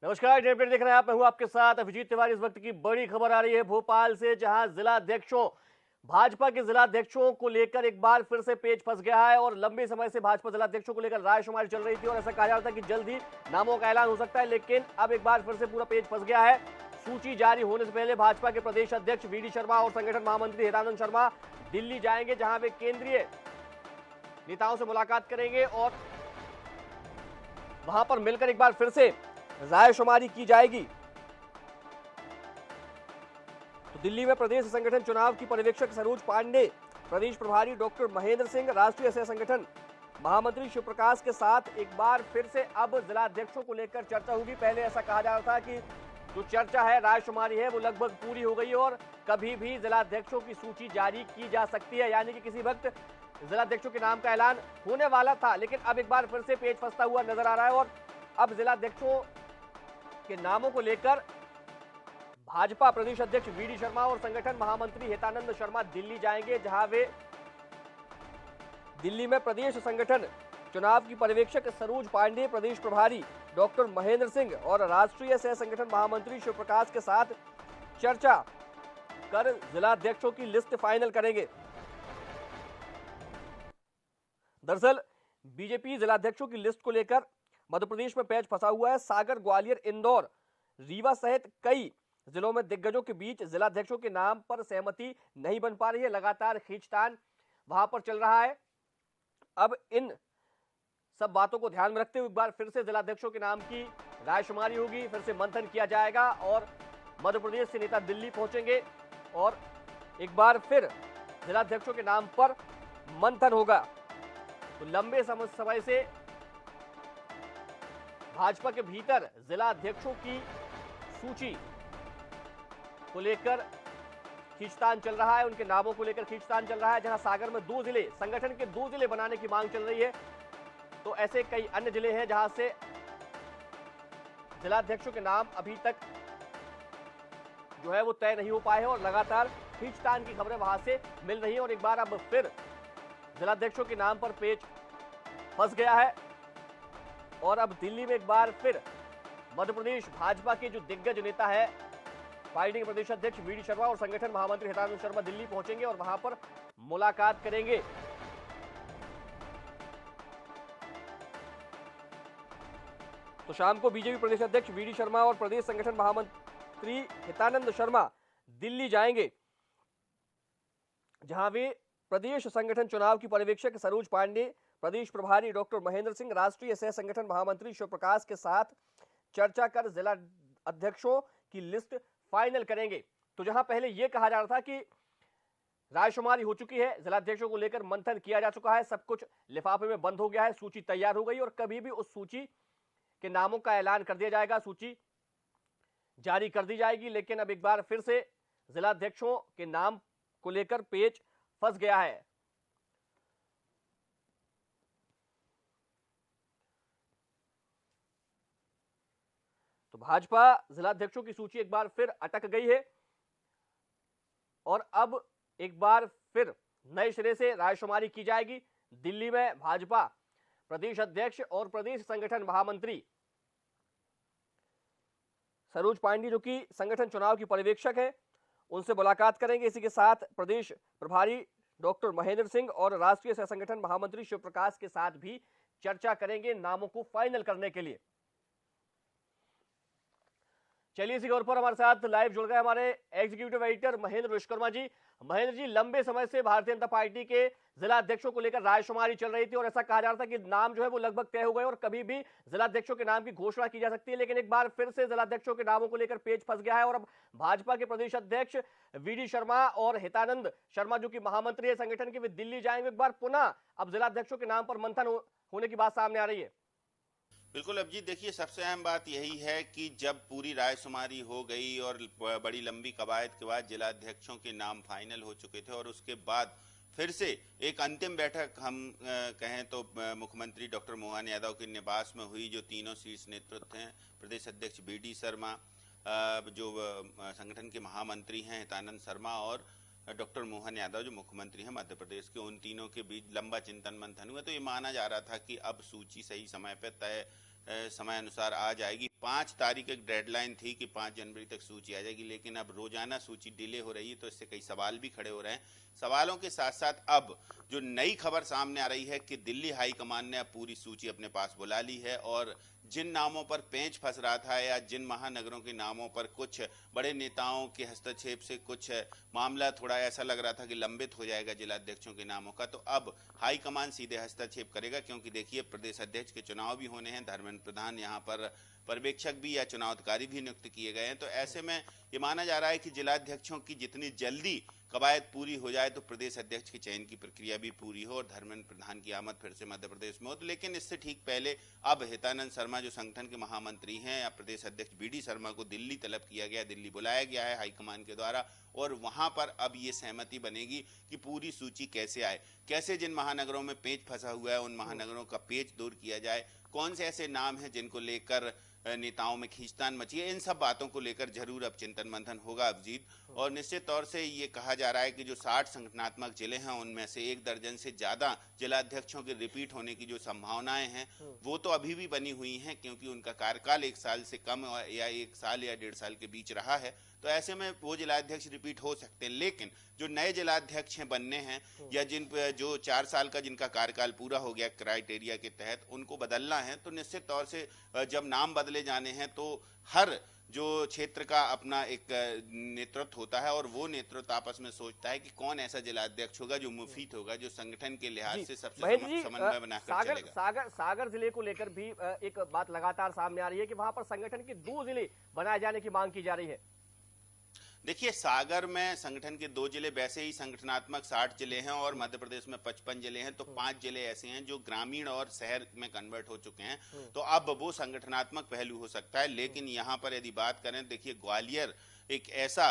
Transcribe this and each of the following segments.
नमस्कार, डेढ़ देख रहे हैं आप। मैं हूं आपके साथ अभिजीत तिवारी। इस वक्त की बड़ी खबर आ रही है भोपाल से, जहां जिलाध्यक्षों भाजपा के जिलाध्यक्षों को लेकर एक बार फिर से पेच फंस गया है और लंबे समय से भाजपा जिलाध्यक्षों को लेकर रायशुमारी चल रही थी और ऐसा कहा जा रहा था कि जल्द ही नामों का ऐलान हो सकता है, लेकिन अब एक बार फिर से पूरा पेच फंस गया है। सूची जारी होने से पहले भाजपा के प्रदेश अध्यक्ष वीडी शर्मा और संगठन महामंत्री हितानंद शर्मा दिल्ली जाएंगे, जहां वे केंद्रीय नेताओं से मुलाकात करेंगे और वहां पर मिलकर एक बार फिर से रायशुमारी की जाएगी। तो दिल्ली में प्रदेश संगठन चुनाव की पर्यवेक्षक सरोज पांडे, प्रदेश प्रभारी डॉक्टर महेंद्र सिंह, राष्ट्रीय सह संगठन महामंत्री शिव प्रकाश के साथ एक बार फिर से अब जिलाध्यक्षों को लेकर चर्चा होगी। पहले ऐसा कहा जा रहा था कि जो चर्चा है, रायशुमारी है, वो लगभग पूरी हो गई और कभी भी जिलाध्यक्षों की सूची जारी की जा सकती है, यानी कि किसी वक्त जिलाध्यक्षों के नाम का ऐलान होने वाला था, लेकिन अब एक बार फिर से पेच फंसता हुआ नजर आ रहा है और अब जिलाध्यक्षों के नामों को लेकर भाजपा प्रदेश अध्यक्ष वीडी शर्मा और संगठन महामंत्री हितानंद शर्मा दिल्ली जाएंगे, जहां वे दिल्ली में प्रदेश संगठन चुनाव की पर्यवेक्षक सरोज पांडे, प्रदेश प्रभारी डॉक्टर महेंद्र सिंह और राष्ट्रीय सह संगठन महामंत्री शिव प्रकाश के साथ चर्चा कर जिलाध्यक्षों की लिस्ट फाइनल करेंगे। दरअसल बीजेपी जिलाध्यक्षों की लिस्ट को लेकर मध्य प्रदेश में पेच फंसा हुआ है। सागर, ग्वालियर, इंदौर, रीवा सहित कई जिलों में दिग्गजों के बीच जिलाध्यक्षों के नाम पर सहमति नहीं बन पा रही है। लगातार खींचतान वहां पर चल रहा है। अब इन सब बातों को ध्यान में रखते हुए एक बार फिर से जिलाध्यक्षों के नाम की रायशुमारी होगी, फिर से मंथन किया जाएगा और मध्य प्रदेश से नेता दिल्ली पहुंचेंगे और एक बार फिर जिलाध्यक्षों के नाम पर मंथन होगा। तो लंबे समय से भाजपा के भीतर जिला अध्यक्षों की सूची को लेकर खींचतान चल रहा है, उनके नामों को लेकर खींचतान चल रहा है। जहां सागर में 2 जिले, संगठन के 2 जिले बनाने की मांग चल रही है, तो ऐसे कई अन्य जिले हैं जहां से जिलाध्यक्षों के नाम अभी तक जो है वो तय नहीं हो पाए हैं और लगातार खींचतान की खबरें वहां से मिल रही हैं और एक बार अब फिर जिलाध्यक्षों के नाम पर पेच फंस गया है और अब दिल्ली में एक बार फिर मध्य प्रदेश भाजपा के जो दिग्गज नेता है, पार्टी के प्रदेश अध्यक्ष वीडी शर्मा और संगठन महामंत्री हितानंद शर्मा दिल्ली पहुंचेंगे और वहां पर मुलाकात करेंगे। तो शाम को बीजेपी प्रदेश अध्यक्ष वीडी शर्मा और प्रदेश संगठन महामंत्री हितानंद शर्मा दिल्ली जाएंगे, जहां वे प्रदेश संगठन चुनाव की पर्यवेक्षक सरोज पांडे, प्रदेश प्रभारी डॉक्टर महेंद्र सिंह, राष्ट्रीय सह संगठन महामंत्री शिव प्रकाश के साथ चर्चा कर जिला अध्यक्षों की लिस्ट फाइनल करेंगे। तो जहां पहले यह कहा जा रहा था कि रायशुमारी हो चुकी है, जिलाध्यक्षों को लेकर मंथन किया जा चुका है, सब कुछ लिफाफे में बंद हो गया है, सूची तैयार हो गई और कभी भी उस सूची के नामों का ऐलान कर दिया जाएगा, सूची जारी कर दी जाएगी, लेकिन अब एक बार फिर से जिलाध्यक्षों के नाम को लेकर पेच फंस गया है। तो भाजपा जिलाध्यक्षों की सूची एक बार फिर अटक गई है और अब एक बार फिर नए सिरे से रायशुमारी की जाएगी। दिल्ली में भाजपा प्रदेश अध्यक्ष और प्रदेश संगठन महामंत्री सरोज पांडे, जो कि संगठन चुनाव की पर्यवेक्षक है, उनसे मुलाकात करेंगे। इसी के साथ प्रदेश प्रभारी डॉक्टर महेंद्र सिंह और राष्ट्रीय सह संगठन महामंत्री शिव प्रकाश के साथ भी चर्चा करेंगे नामों को फाइनल करने के लिए। चलिए, इसी खबर पर हमारे साथ लाइव जुड़ गए हमारे एग्जीक्यूटिव एडिटर महेंद्र विश्वकर्मा जी। महेंद्र जी, लंबे समय से भारतीय जनता पार्टी के जिला अध्यक्षों को लेकर रायशुमारी चल रही थी और ऐसा कहा जा रहा था कि नाम जो है वो लगभग तय हो गए और कभी भी जिलाध्यक्षों के नाम की घोषणा की जा सकती है, लेकिन एक बार फिर से जिलाध्यक्षों के नामों को लेकर पेच फंस गया है और अब भाजपा के प्रदेश अध्यक्ष वीडी शर्मा और हितानंद शर्मा, जो कि महामंत्री है संगठन के, वे दिल्ली जाएंगे। एक बार पुनः अब जिलाध्यक्षों के नाम पर मंथन होने की बात सामने आ रही है। बिल्कुल अभिजीत, देखिए सबसे अहम बात यही है कि जब पूरी रायशुमारी हो गई और बड़ी लंबी कवायद के बाद जिलाध्यक्षों के नाम फाइनल हो चुके थे और उसके बाद फिर से एक अंतिम बैठक हम कहें तो मुख्यमंत्री डॉक्टर मोहन यादव के निवास में हुई, जो तीनों शीर्ष नेतृत्व हैं, प्रदेश अध्यक्ष वीडी शर्मा, जो संगठन के महामंत्री हैं हितानंद शर्मा और डॉक्टर मोहन यादव जो मुख्यमंत्री हैं मध्य प्रदेश के, उन तीनों के बीच लंबा चिंतन मंथन हुआ। तो ये माना जा रहा था कि अब सूची सही समय पर तय समय अनुसार आ जाएगी। 5 तारीख एक डेडलाइन थी कि 5 जनवरी तक सूची आ जाएगी, लेकिन अब रोजाना सूची डिले हो रही है, तो इससे कई सवाल भी खड़े हो रहे हैं। सवालों के साथ साथ अब जो नई खबर सामने आ रही है कि दिल्ली हाईकमान ने अब पूरी सूची अपने पास बुला ली है, और जिन नामों पर पेंच फंस रहा था या जिन महानगरों के नामों पर कुछ बड़े नेताओं के हस्तक्षेप से कुछ मामला थोड़ा ऐसा लग रहा था कि लंबित हो जाएगा जिलाध्यक्षों के नामों का, तो अब हाईकमान सीधे हस्तक्षेप करेगा। क्योंकि देखिए, प्रदेश अध्यक्ष के चुनाव भी होने हैं, धर्मेंद्र प्रधान यहाँ पर पर्यवेक्षक भी या चुनाव अधिकारी भी नियुक्त किए गए हैं, तो ऐसे में ये माना जा रहा है कि जिलाध्यक्षों की जितनी जल्दी कवायद पूरी हो जाए तो प्रदेश अध्यक्ष के चयन की प्रक्रिया भी पूरी हो और धर्मेंद्र प्रधान की आमद फिर से मध्य प्रदेश में हो। लेकिन इससे ठीक पहले अब हितानंद शर्मा जो संगठन के महामंत्री हैं या प्रदेश अध्यक्ष बीडी शर्मा को दिल्ली तलब किया गया, दिल्ली बुलाया गया है हाईकमान के द्वारा, और वहां पर अब ये सहमति बनेगी कि पूरी सूची कैसे आए, कैसे जिन महानगरों में पेच फंसा हुआ है उन महानगरों का पेच दूर किया जाए, कौन से ऐसे नाम हैं जिनको लेकर नेताओं में खींचतान मची है, इन सब बातों को लेकर जरूर अब चिंतन मंथन होगा अभिजीत। और निश्चित तौर से ये कहा जा रहा है कि जो 60 संगठनात्मक जिले हैं उनमें से 1 दर्जन से ज्यादा जिलाध्यक्षों के रिपीट होने की जो संभावनाएं हैं वो तो अभी भी बनी हुई हैं, क्योंकि उनका कार्यकाल 1 साल से कम या 1 साल या 1.5 साल के बीच रहा है, तो ऐसे में वो जिलाध्यक्ष रिपीट हो सकते हैं। लेकिन जो नए जिलाध्यक्ष हैं बनने हैं या जो 4 साल का जिनका कार्यकाल पूरा हो गया क्राइटेरिया के तहत, उनको बदलना है, तो निश्चित तौर से जब नाम बदले जाने हैं तो हर जो क्षेत्र का अपना एक नेतृत्व होता है और वो नेतृत्व आपस में सोचता है कि कौन ऐसा जिलाध्यक्ष होगा जो मुफीद होगा, जो संगठन के लिहाज से सबसे समन्वय बनाकर चलेगा। सागर जिले को लेकर भी एक बात लगातार सामने आ रही है कि वहां पर संगठन के 2 जिले बनाए जाने की मांग की जा रही है। देखिए, सागर में संगठन के 2 जिले, वैसे ही संगठनात्मक 60 जिले हैं और मध्य प्रदेश में 55 जिले हैं, तो 5 जिले ऐसे हैं जो ग्रामीण और शहर में कन्वर्ट हो चुके हैं, तो अब वो संगठनात्मक पहलू हो सकता है। लेकिन यहाँ पर यदि बात करें, देखिए ग्वालियर एक ऐसा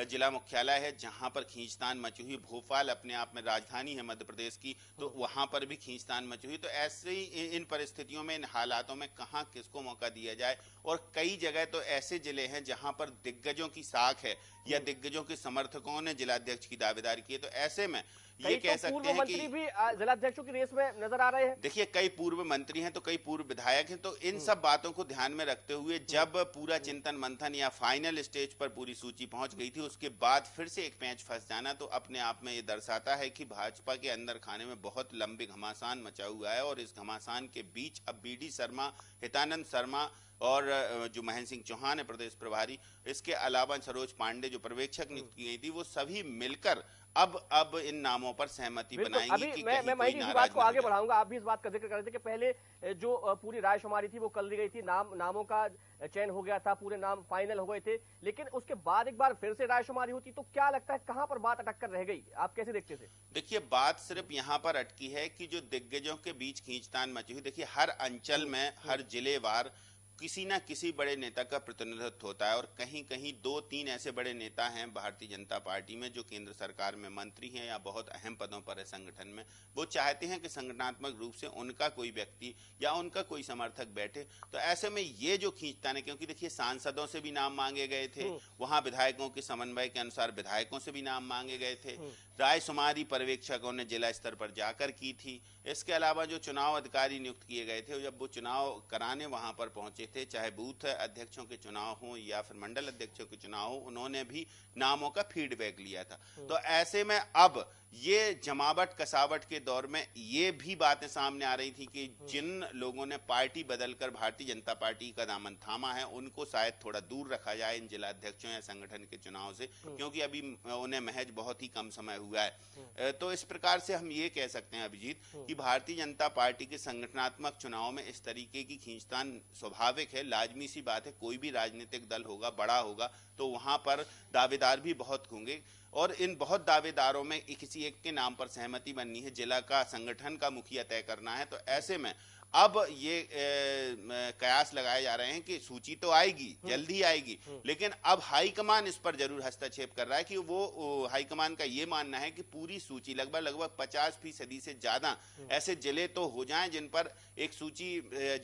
जिला मुख्यालय है जहां पर खींचतान मची हुई, भोपाल अपने आप में राजधानी है मध्य प्रदेश की, तो वहां पर भी खींचतान मची हुई, तो ऐसे ही इन परिस्थितियों में, इन हालातों में कहां किसको मौका दिया जाए। और कई जगह तो ऐसे जिले हैं जहां पर दिग्गजों की साख है या दिग्गजों के समर्थकों ने जिलाध्यक्ष की दावेदारी की है, तो ऐसे में ये कह सकते हैं कि भी जिलाध्यक्षों की रेस में नजर आ रहे हैं। देखिए, कई पूर्व मंत्री हैं तो कई पूर्व विधायक हैं, तो इन सब बातों को ध्यान में रखते हुए जब पूरा चिंतन मंथन या फाइनल स्टेज पर पूरी सूची पहुंच गई थी, उसके बाद फिर से एक पेंच फंस जाना तो अपने आप में ये दर्शाता है कि भाजपा के अंदर खाने में बहुत लंबे घमासान मचा हुआ है। और इस घमासान के बीच अब बीडी शर्मा, हितानंद शर्मा और जो महेंद्र सिंह चौहान है प्रदेश प्रभारी, इसके अलावा सरोज पांडे जो पर्यवेक्षक नियुक्त की गई थी, वो सभी मिलकर अब इन नामों पर सहमति बनाएंगी कि मैं महेंद्र इस बात को आगे बढ़ाऊंगा। आप भी इस बात का जिक्र कर रहे थे कि पहले जो पूरी रायशुमारी थी वो कल दी गई थी, नामों का चयन हो गया था, पूरे नाम फाइनल हो गए थे, लेकिन उसके बाद एक बार फिर से रायशुमारी होती, तो क्या लगता है कहां पर बात अटक कर रह गई? आप कैसे देखते थे? देखिए, बात सिर्फ यहाँ पर अटकी है कि जो दिग्गजों के बीच खींचतान मची हुई, देखिए हर अंचल में, हर जिलेवार किसी ना किसी बड़े नेता का प्रतिनिधित्व होता है, और कहीं कहीं 2-3 ऐसे बड़े नेता हैं भारतीय जनता पार्टी में जो केंद्र सरकार में मंत्री हैं या बहुत अहम पदों पर है संगठन में, वो चाहते हैं कि संगठनात्मक रूप से उनका कोई व्यक्ति या उनका कोई समर्थक बैठे। तो ऐसे में ये जो खींचतान है, क्योंकि देखिए सांसदों से भी नाम मांगे गए थे, वहां विधायकों के समन्वय के अनुसार विधायकों से भी नाम मांगे गए थे, रायशुमारी पर्यवेक्षकों ने जिला स्तर पर जाकर की थी, इसके अलावा जो चुनाव अधिकारी नियुक्त किए गए थे, जब वो चुनाव कराने वहां पर पहुंचे थे, चाहे बूथ अध्यक्षों के चुनाव हो या फिर मंडल अध्यक्षों के चुनाव हो, उन्होंने भी नामों का फीडबैक लिया था। तो ऐसे में अब ये जमावट कसावट के दौर में ये भी बातें सामने आ रही थी कि जिन लोगों ने पार्टी बदलकर भारतीय जनता पार्टी का दामन थामा है, उनको शायद थोड़ा दूर रखा जाए इन जिलाध्यक्षों या संगठन के चुनाव से, क्योंकि अभी उन्हें महज बहुत ही कम समय हुआ है। तो इस प्रकार से हम ये कह सकते हैं अभिजीत कि भारतीय जनता पार्टी के संगठनात्मक चुनाव में इस तरीके की खींचतान स्वाभाविक है, लाजमी सी बात है। कोई भी राजनीतिक दल होगा, बड़ा होगा, तो वहां पर दावेदार भी बहुत होंगे और इन बहुत दावेदारों में किसी एक के नाम पर सहमति बननी है, जिला का संगठन का मुखिया तय करना है। तो ऐसे में अब ये कयास लगाए जा रहे हैं कि सूची तो आएगी, जल्दी आएगी, लेकिन अब हाईकमान इस पर जरूर हस्तक्षेप कर रहा है कि वो हाईकमान का ये मानना है कि पूरी सूची लगभग 50% से ज्यादा ऐसे जिले तो हो जाएं जिन पर एक सूची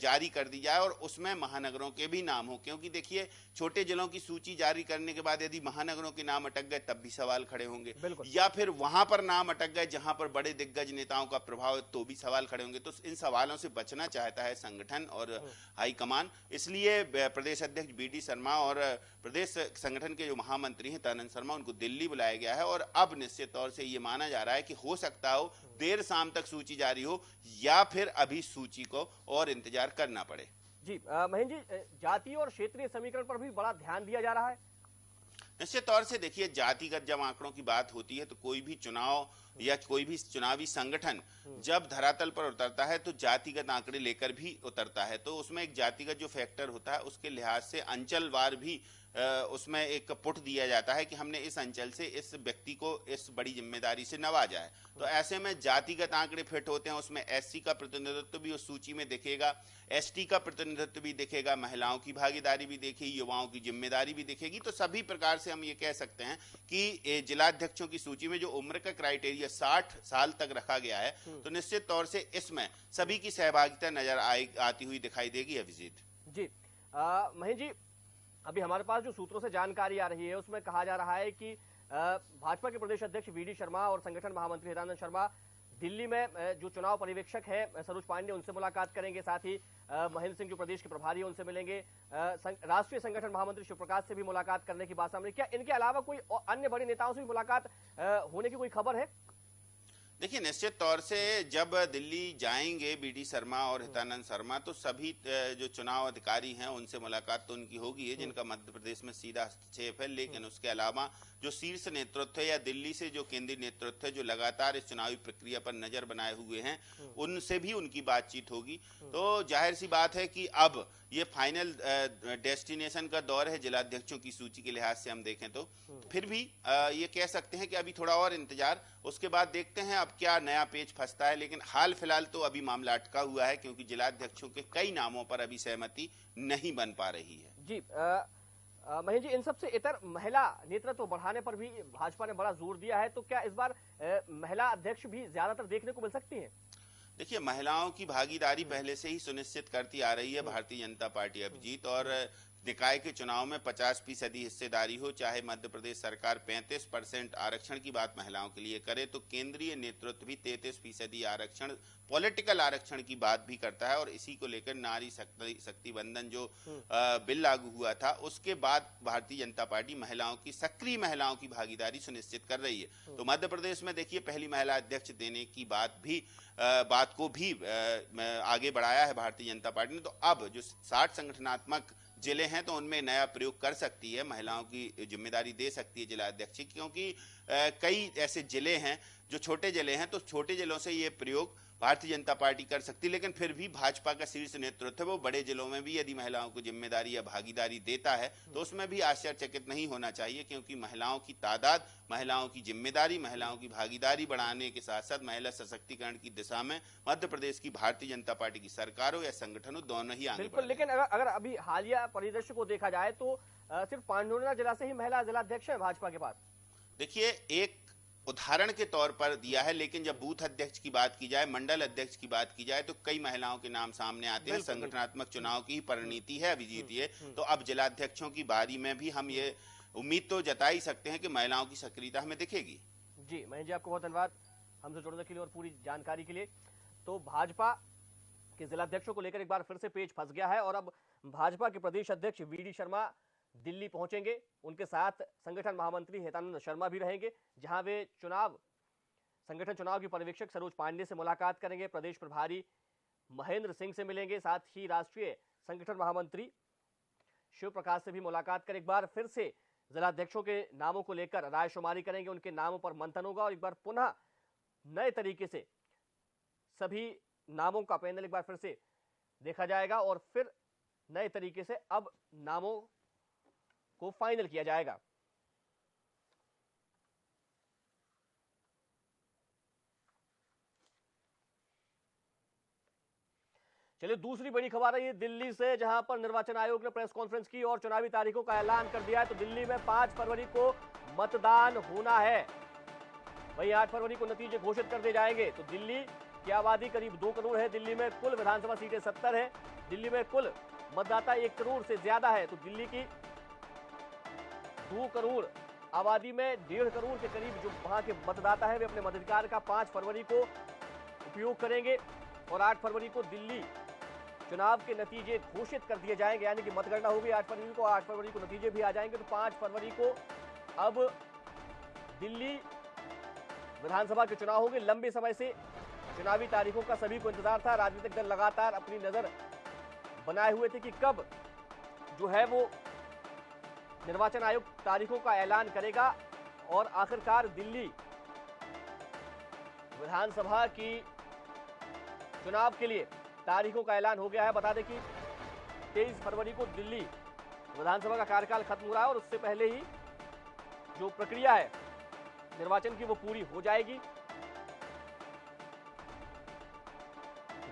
जारी कर दी जाए और उसमें महानगरों के भी नाम हो। क्योंकि देखिए, छोटे जिलों की सूची जारी करने के बाद यदि महानगरों के नाम अटक गए तब भी सवाल खड़े होंगे, या फिर वहां पर नाम अटक गए जहां पर बड़े दिग्गज नेताओं का प्रभाव है तो भी सवाल खड़े होंगे। तो इन सवालों से बचना करना चाहता है संगठन और हाईकमान। इसलिए प्रदेश अध्यक्ष बीडी शर्मा और प्रदेश संगठन के जो महामंत्री हैं हितानंद शर्मा, उनको दिल्ली बुलाया गया है। और अब निश्चित तौर से ये माना जा रहा है कि हो सकता हो देर शाम तक सूची जारी हो या फिर अभी सूची को और इंतजार करना पड़े। जी महेंद्र जी, जातीय और क्षेत्रीय समीकरण पर भी बड़ा ध्यान दिया जा रहा है। निश्चित तौर से देखिए, जातिगत जब आंकड़ों की बात होती है तो कोई भी चुनाव या कोई भी चुनावी संगठन जब धरातल पर उतरता है तो जातिगत आंकड़े लेकर भी उतरता है। तो उसमें एक जातिगत जो फैक्टर होता है उसके लिहाज से अंचलवार भी उसमें एक पुट दिया जाता है कि हमने इस अंचल से इस व्यक्ति को इस बड़ी जिम्मेदारी से नवाजा है। तो ऐसे में जातिगत आंकड़े फिट होते हैं, उसमें एससी का प्रतिनिधित्व भी उस सूची में दिखेगा, एसटी का प्रतिनिधित्व भी दिखेगा, महिलाओं की भागीदारी भी दिखेगी, युवाओं की जिम्मेदारी भी दिखेगी। तो सभी प्रकार से हम ये कह सकते हैं कि जिलाध्यक्षों की सूची में जो उम्र का क्राइटेरिया 60 साल तक रखा गया है, तो निश्चित तौर से इसमें सभी की सहभागिता नजर आती हुई दिखाई देगी। अभिजीत जी, महेंद्र जी, अभी हमारे पास जो सूत्रों से जानकारी आ रही है उसमें कहा जा रहा है कि भाजपा के प्रदेश अध्यक्ष बीडी शर्मा और संगठन महामंत्री हितानंद शर्मा दिल्ली में जो चुनाव पर्यवेक्षक है सरोज पांडे, उनसे मुलाकात करेंगे। साथ ही महेंद्र सिंह जो प्रदेश के प्रभारी है उनसे मिलेंगे। राष्ट्रीय संगठन महामंत्री शिव प्रकाश से भी मुलाकात करने की बात सामने। क्या इनके अलावा कोई अन्य बड़े नेताओं से भी मुलाकात होने की कोई खबर है? देखिए, निश्चित तौर से जब दिल्ली जाएंगे बीडी शर्मा और हितानंद शर्मा तो सभी जो चुनाव अधिकारी हैं उनसे मुलाकात तो उनकी होगी है, जिनका मध्य प्रदेश में सीधा हस्तक्षेप है। लेकिन उसके अलावा जो शीर्ष नेतृत्व है या दिल्ली से जो केंद्रीय नेतृत्व है जो लगातार इस चुनावी प्रक्रिया पर नजर बनाए हुए हैं, उनसे भी उनकी बातचीत होगी। तो जाहिर सी बात है कि अब ये फाइनल डेस्टिनेशन का दौर है जिलाध्यक्षों की सूची के लिहाज से हम देखें तो फिर भी ये कह सकते हैं कि अभी थोड़ा और इंतजार, उसके बाद देखते हैं अब क्या नया पेच फंसता है। लेकिन हाल फिलहाल तो अभी मामला अटका हुआ है क्योंकि जिलाध्यक्षों के कई नामों पर अभी सहमति नहीं बन पा रही है। जी महेंद्र जी, इन सबसे इतर महिला नेतृत्व बढ़ाने पर भी भाजपा ने बड़ा जोर दिया है, तो क्या इस बार महिला अध्यक्ष भी ज्यादातर देखने को मिल सकती हैं? देखिए, महिलाओं की भागीदारी पहले से ही सुनिश्चित करती आ रही है भारतीय जनता पार्टी अभिजीत। और निकाय के चुनाव में 50% हिस्सेदारी हो, चाहे मध्य प्रदेश सरकार 35% आरक्षण की बात महिलाओं के लिए करे, तो केंद्रीय नेतृत्व भी 33% आरक्षण, पॉलिटिकल आरक्षण की बात भी करता है। और इसी को लेकर नारी शक्ति बंधन जो बिल लागू हुआ था, उसके बाद भारतीय जनता पार्टी महिलाओं की, सक्रिय महिलाओं की भागीदारी सुनिश्चित कर रही है। तो मध्य प्रदेश में देखिए, पहली महिला अध्यक्ष देने की बात को भी आगे बढ़ाया है भारतीय जनता पार्टी ने। तो अब जो 60 संगठनात्मक जिले हैं तो उनमें नया प्रयोग कर सकती है, महिलाओं की जिम्मेदारी दे सकती है जिला अध्यक्ष, क्योंकि कई ऐसे जिले हैं जो छोटे जिले हैं, तो छोटे जिलों से ये प्रयोग भारतीय जनता पार्टी कर सकती है। लेकिन फिर भी भाजपा का शीर्ष नेतृत्व है वो बड़े जिलों में भी यदि महिलाओं को जिम्मेदारी या भागीदारी देता है तो उसमें भी आश्चर्यचकित नहीं होना चाहिए, क्योंकि महिलाओं की तादाद, महिलाओं की जिम्मेदारी, महिलाओं की भागीदारी बढ़ाने के साथ साथ महिला सशक्तिकरण की दिशा में मध्य प्रदेश की भारतीय जनता पार्टी की सरकार हो या संगठन हो, दोनों ही आगे बढ़। लेकिन अगर अभी हालिया परिदृश्य को देखा जाए तो सिर्फ पांडुरंगा जिला से ही महिला जिलाध्यक्ष है भाजपा के पास। देखिए, एक उदाहरण के तौर पर दिया है, लेकिन जब बूथ अध्यक्ष की बात की जाए, मंडल अध्यक्ष की बात की जाए, तो कई महिलाओं के नाम सामने आते हैं। संगठनात्मक चुनाव की परिणति है अभिजीत ये। तो अब जिलाध्यक्षों की बारी में भी हम ये उम्मीद तो जता ही सकते हैं कि महिलाओं की सक्रियता हमें दिखेगी। जी महेंद्र जी, आपको बहुत धन्यवाद हमसे जुड़ने के लिए और पूरी जानकारी के लिए। तो भाजपा के जिलाध्यक्षों को लेकर एक बार फिर से पेच फंस गया है और अब भाजपा के प्रदेश अध्यक्ष बीडी शर्मा दिल्ली पहुंचेंगे। उनके साथ संगठन महामंत्री हितानंद शर्मा भी रहेंगे, जहां वे संगठन चुनाव की पर्यवेक्षक सरोज पांडे से मुलाकात करेंगे, प्रदेश प्रभारी महेंद्र सिंह से मिलेंगे, साथ ही राष्ट्रीय संगठन महामंत्री शिव प्रकाश से भी मुलाकात कर एक बार फिर से जिलाध्यक्षों के नामों को लेकर रायशुमारी करेंगे। उनके नामों पर मंथन होगा और एक बार पुनः नए तरीके से सभी नामों का पैनल एक बार फिर से देखा जाएगा और फिर नए तरीके से अब नामों को फाइनल किया जाएगा। चलिए, दूसरी बड़ी खबर है ये दिल्ली से, जहां पर निर्वाचन आयोग ने प्रेस कॉन्फ्रेंस की और चुनावी तारीखों का ऐलान कर दिया है। तो दिल्ली में 5 फरवरी को मतदान होना है, वहीं 8 फरवरी को नतीजे घोषित कर दिए जाएंगे। तो दिल्ली की आबादी करीब 2 करोड़ है, दिल्ली में कुल विधानसभा सीटें 70 है, दिल्ली में कुल मतदाता 1 करोड़ से ज्यादा है। तो दिल्ली की 2 करोड़ आबादी में 1.5 करोड़ के करीब जो वहां के मतदाता है वे अपने मताधिकार का 5 फरवरी को उपयोग करेंगे और 8 फरवरी को दिल्ली चुनाव के नतीजे घोषित कर दिए जाएंगे, यानी कि मतगणना होगी 8 फरवरी को, 8 फरवरी को नतीजे भी आ जाएंगे। तो 5 फरवरी को अब दिल्ली विधानसभा के चुनाव होंगे। लंबे समय से चुनावी तारीखों का सभी को इंतजार था। राजनीतिक दल लगातार अपनी नजर बनाए हुए थे कि कब जो है वो निर्वाचन आयोग तारीखों का ऐलान करेगा, और आखिरकार दिल्ली विधानसभा की चुनाव के लिए तारीखों का ऐलान हो गया है। बता दें कि 23 फरवरी को दिल्ली विधानसभा का कार्यकाल खत्म हो रहा है, और उससे पहले ही जो प्रक्रिया है निर्वाचन की वो पूरी हो जाएगी।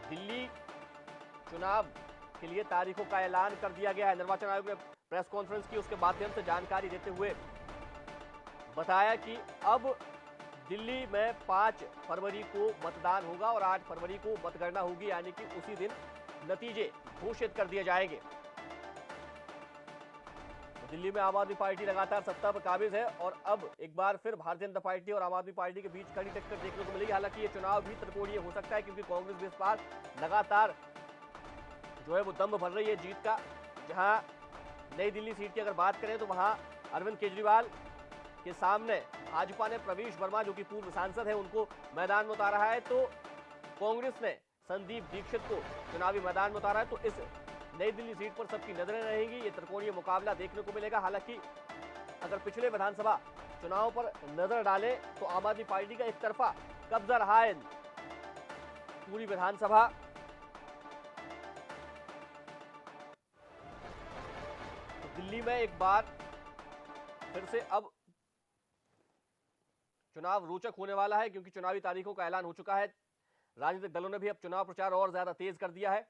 दिल्ली चुनाव के लिए तारीखों का ऐलान कर दिया गया है। निर्वाचन आयोग ने प्रेस कॉन्फ्रेंस की, उसके माध्यम से जानकारी देते हुए बताया कि अब दिल्ली में 5 फरवरी को मतदान होगा और 8 फरवरी को मतगणना होगी, यानी कि उसी दिन नतीजे घोषित कर दिए जाएंगे। तो दिल्ली में आम आदमी पार्टी लगातार सत्ता पर काबिज है, और अब एक बार फिर भारतीय जनता पार्टी और आम आदमी पार्टी के बीच कड़ी टक्कर देखने को मिलेगी। हालांकि ये चुनाव भी त्रिकोणीय हो सकता है, क्योंकि कांग्रेस भी इस बार लगातार जो है वो दम भर रही है जीत का। जहां नई दिल्ली सीट की अगर बात करें तो वहां अरविंद केजरीवाल के सामने भाजपा ने प्रवेश वर्मा, जो कि पूर्व सांसद है, उनको मैदान में उतारा है। तो कांग्रेस ने संदीप दीक्षित को चुनावी मैदान में उतारा है। तो इस नई दिल्ली सीट पर सबकी नजरें रहेंगी। ये त्रिकोणीय मुकाबला देखने को मिलेगा। हालांकि अगर पिछले विधानसभा चुनाव पर नजर डालें तो आम आदमी पार्टी का एक तरफा कब्जा रहा है पूरी विधानसभा। तो दिल्ली में एक बार फिर से अब चुनाव रोचक होने वाला है, क्योंकि चुनावी तारीखों का ऐलान हो चुका है। राजनीतिक दलों ने भी अब चुनाव प्रचार और ज्यादा तेज कर दिया है।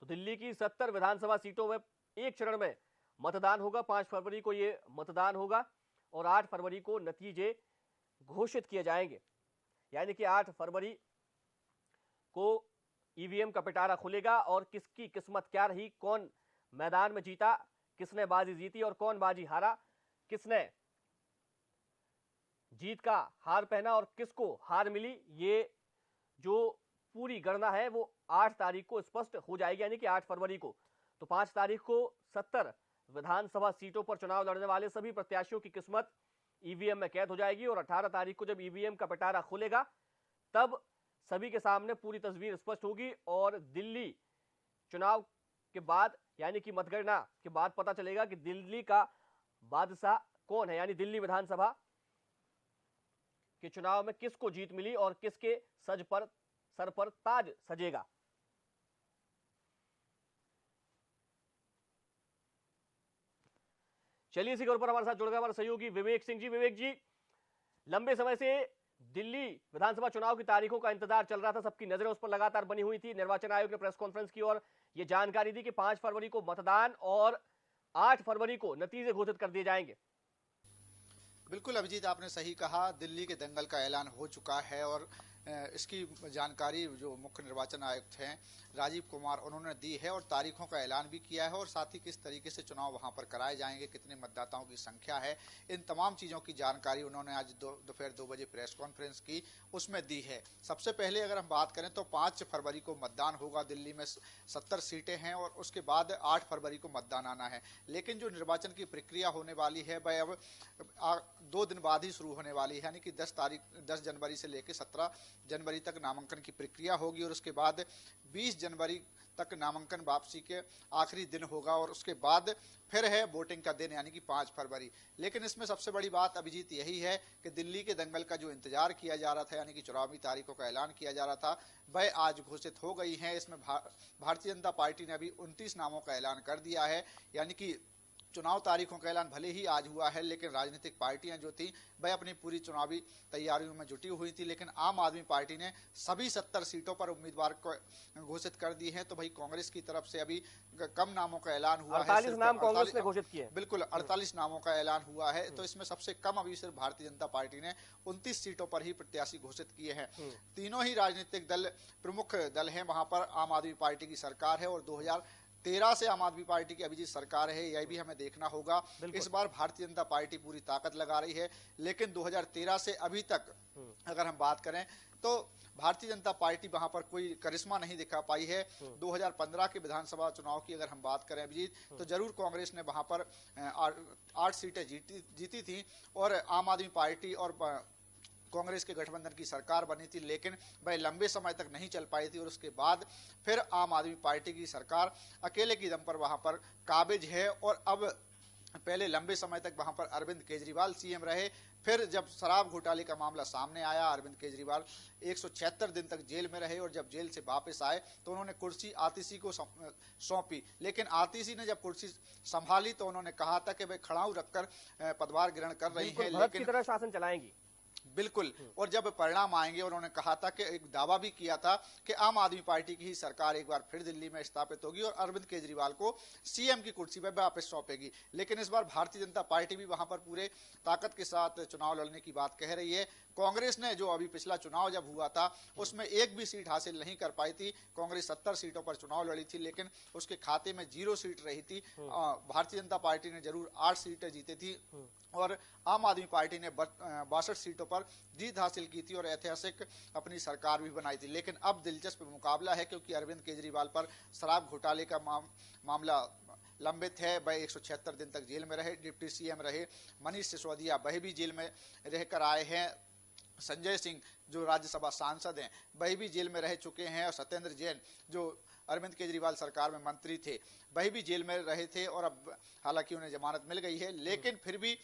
तो दिल्ली की 70 विधानसभा सीटों में एक चरण में मतदान होगा। 5 फरवरी को ये मतदान होगा और 8 फरवरी को नतीजे घोषित किए जाएंगे, यानी कि 8 फरवरी को ईवीएम का पिटारा खुलेगा और किसकी किस्मत क्या रही, कौन मैदान में जीता, किसने बाजी जीती और कौन बाजी हारा, किसने जीत का हार पहना और किसको हार मिली, ये जो पूरी गणना है वो 8 तारीख को स्पष्ट हो जाएगी, यानी कि 8 फरवरी को। तो 5 तारीख को 70 विधानसभा सीटों पर चुनाव लड़ने वाले सभी प्रत्याशियों की किस्मत ईवीएम में कैद हो जाएगी, और 18 तारीख को जब ईवीएम का पिटारा खुलेगा तब सभी के सामने पूरी तस्वीर स्पष्ट होगी, और दिल्ली चुनाव के बाद यानी कि मतगणना के बाद पता चलेगा कि दिल्ली का बादशाह कौन है, यानी दिल्ली विधानसभा के चुनाव में किसको जीत मिली और किसके सर पर ताज सजेगा। चलिए इसी खबर पर हमारे साथ जुड़ गए हमारे सहयोगी विवेक सिंह जी। विवेक जी, लंबे समय से दिल्ली विधानसभा चुनाव की तारीखों का इंतजार चल रहा था, सबकी नजरें उस पर लगातार बनी हुई थी। निर्वाचन आयोग ने प्रेस कॉन्फ्रेंस की और यह जानकारी दी कि 5 फरवरी को मतदान और 8 फरवरी को नतीजे घोषित कर दिए जाएंगे। बिल्कुल अभिजीत, आपने सही कहा। दिल्ली के दंगल का ऐलान हो चुका है और इसकी जानकारी जो मुख्य निर्वाचन आयुक्त हैं राजीव कुमार, उन्होंने दी है और तारीखों का ऐलान भी किया है, और साथ ही किस तरीके से चुनाव वहां पर कराए जाएंगे, कितने मतदाताओं की संख्या है, इन तमाम चीज़ों की जानकारी उन्होंने आज दोपहर 2 बजे प्रेस कॉन्फ्रेंस की, उसमें दी है। सबसे पहले अगर हम बात करें तो 5 फरवरी को मतदान होगा। दिल्ली में 70 सीटें हैं और उसके बाद 8 फरवरी को मतदान आना है। लेकिन जो निर्वाचन की प्रक्रिया होने वाली है वह अब 2 दिन बाद ही शुरू होने वाली है, यानी कि 10 जनवरी से लेकर 17 जनवरी तक नामांकन की प्रक्रिया होगी, और उसके बाद 20 जनवरी तक नामांकन वापसी के आखिरी दिन होगा, और उसके बाद फिर है वोटिंग का दिन यानी कि 5 फरवरी। लेकिन इसमें सबसे बड़ी बात अभिजीत यही है कि दिल्ली के दंगल का जो इंतजार किया जा रहा था, यानी कि चुनावी तारीखों का ऐलान किया जा रहा था, वह आज घोषित हो गई है। इसमें भारतीय जनता पार्टी ने अभी 29 नामों का ऐलान कर दिया है, यानी कि चुनाव तारीखों का ऐलान भले ही आज हुआ है, लेकिन राजनीतिक पार्टियां जो थी वह अपनी पूरी चुनावी तैयारियों में जुटी हुई थी। लेकिन आम आदमी पार्टी ने सभी 70 सीटों पर उम्मीदवार को घोषित कर दी है। तो भाई कांग्रेस की तरफ से अभी कम नामों का ऐलान हुआ है, 48 नाम कांग्रेस ने घोषित किए। बिल्कुल 48 नामों का ऐलान हुआ है। तो इसमें सबसे कम अभी सिर्फ भारतीय जनता पार्टी ने 29 सीटों पर ही प्रत्याशी घोषित किए हैं। तीनों ही राजनीतिक दल प्रमुख दल हैं, वहां पर आम आदमी पार्टी की सरकार है और 2013 से आम आदमी पार्टी की अभिजीत सरकार है, यह भी हमें देखना होगा। इस बार भारतीय जनता पार्टी पूरी ताकत लगा रही है, लेकिन 2013 से अभी तक अगर हम बात करें तो भारतीय जनता पार्टी वहां पर कोई करिश्मा नहीं दिखा पाई है। 2015 के विधानसभा चुनाव की अगर हम बात करें अभिजीत, तो जरूर कांग्रेस ने वहां पर 8 सीटें जीती थी और आम आदमी पार्टी और कांग्रेस के गठबंधन की सरकार बनी थी, लेकिन वह लंबे समय तक नहीं चल पाई थी और उसके बाद फिर आम आदमी पार्टी की सरकार अकेले की दम पर वहां पर काबिज है। और अब पहले लंबे समय तक वहां पर अरविंद केजरीवाल सीएम रहे, फिर जब शराब घोटाले का मामला सामने आया, अरविंद केजरीवाल 176 दिन तक जेल में रहे और जब जेल से वापस आए तो उन्होंने कुर्सी आतिशी को सौंपी, लेकिन आतिशी ने जब कुर्सी संभाली तो उन्होंने कहा था कि वे खड़ाऊ रखकर पदभार ग्रहण कर रही है, लेकिन की तरह शासन चलाएंगी। बिल्कुल, और जब परिणाम आएंगे, उन्होंने कहा था कि एक दावा भी किया था कि आम आदमी पार्टी की ही सरकार एक बार फिर दिल्ली में स्थापित होगी और अरविंद केजरीवाल को सीएम की कुर्सी पर वापस सौंपेगी। लेकिन इस बार भारतीय जनता पार्टी भी वहां पर पूरे ताकत के साथ चुनाव लड़ने की बात कह रही है। कांग्रेस ने जो अभी पिछला चुनाव जब हुआ था उसमें एक भी सीट हासिल नहीं कर पाई थी। कांग्रेस 70 सीटों पर चुनाव लड़ी थी, लेकिन उसके खाते में 0 सीट रही थी। भारतीय जनता पार्टी ने जरूर 8 सीटें जीती थी और आम आदमी पार्टी ने 62 सीटों पर जीत हासिल की थी और ऐतिहासिक अपनी सरकार भी बनाई थी। लेकिन अब दिलचस्प मुकाबला है, क्योंकि अरविंद केजरीवाल पर शराब घोटाले का मामला लंबित है। वह 176 दिन तक जेल में रहे, डिप्टी सीएम रहे। मनीष सिसोदिया वह भी जेल में रहकर आए हैं। संजय सिंह जो राज्यसभा सांसद हैं वह भी जेल में रह चुके हैं और सत्येंद्र जैन जो अरविंद केजरीवाल सरकार में मंत्री थे वह भी जेल में रहे थे और अब हालांकि उन्हें जमानत मिल गई है, लेकिन फिर भी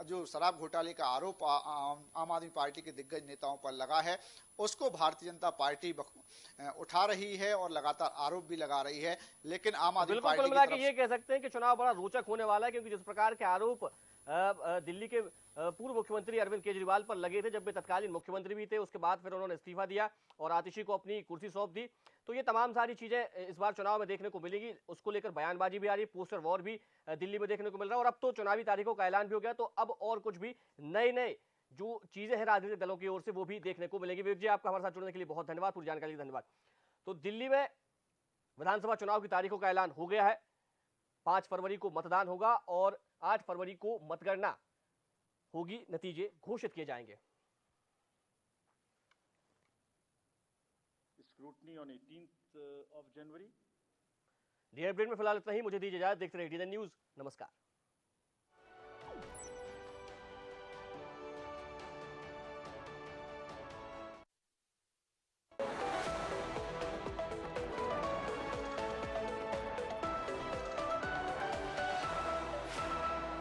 जो शराब घोटाले का आरोप आम आदमी पार्टी के दिग्गज नेताओं पर लगा है उसको भारतीय जनता पार्टी उठा रही है और लगातार आरोप भी लगा रही है। लेकिन आम आदमी पार्टी मिला के ये कह सकते हैं कि चुनाव बड़ा रोचक होने वाला है, क्योंकि जिस प्रकार के आरोप दिल्ली के पूर्व मुख्यमंत्री अरविंद केजरीवाल पर लगे थे जब वे तत्कालीन मुख्यमंत्री भी थे, उसके बाद फिर उन्होंने इस्तीफा दिया और आतिशी को अपनी कुर्सी सौंप दी, तो ये तमाम सारी चीजें इस बार चुनाव में देखने को मिलेगी। उसको लेकर बयानबाजी भी आ रही है, पोस्टर वॉर भी दिल्ली में देखने को मिल रहा है और अब तो चुनावी तारीखों का ऐलान भी हो गया, तो अब और कुछ भी नए जो चीजें हैं राजनीतिक दलों की ओर से वो भी देखने को मिलेगी। विवेक जी, आपका हमारे साथ जुड़ने के लिए बहुत धन्यवाद, पूरी जानकारी के लिए धन्यवाद। तो दिल्ली में विधानसभा चुनाव की तारीखों का ऐलान हो गया है। 5 फरवरी को मतदान होगा और 8 फरवरी को मतगणना होगी, नतीजे घोषित किए जाएंगे। Scrutiny on 18th of January। D update में फिलहाल इतना ही, मुझे दीजिए इजाजत। देखते रहिए DN न्यूज़। नमस्कार।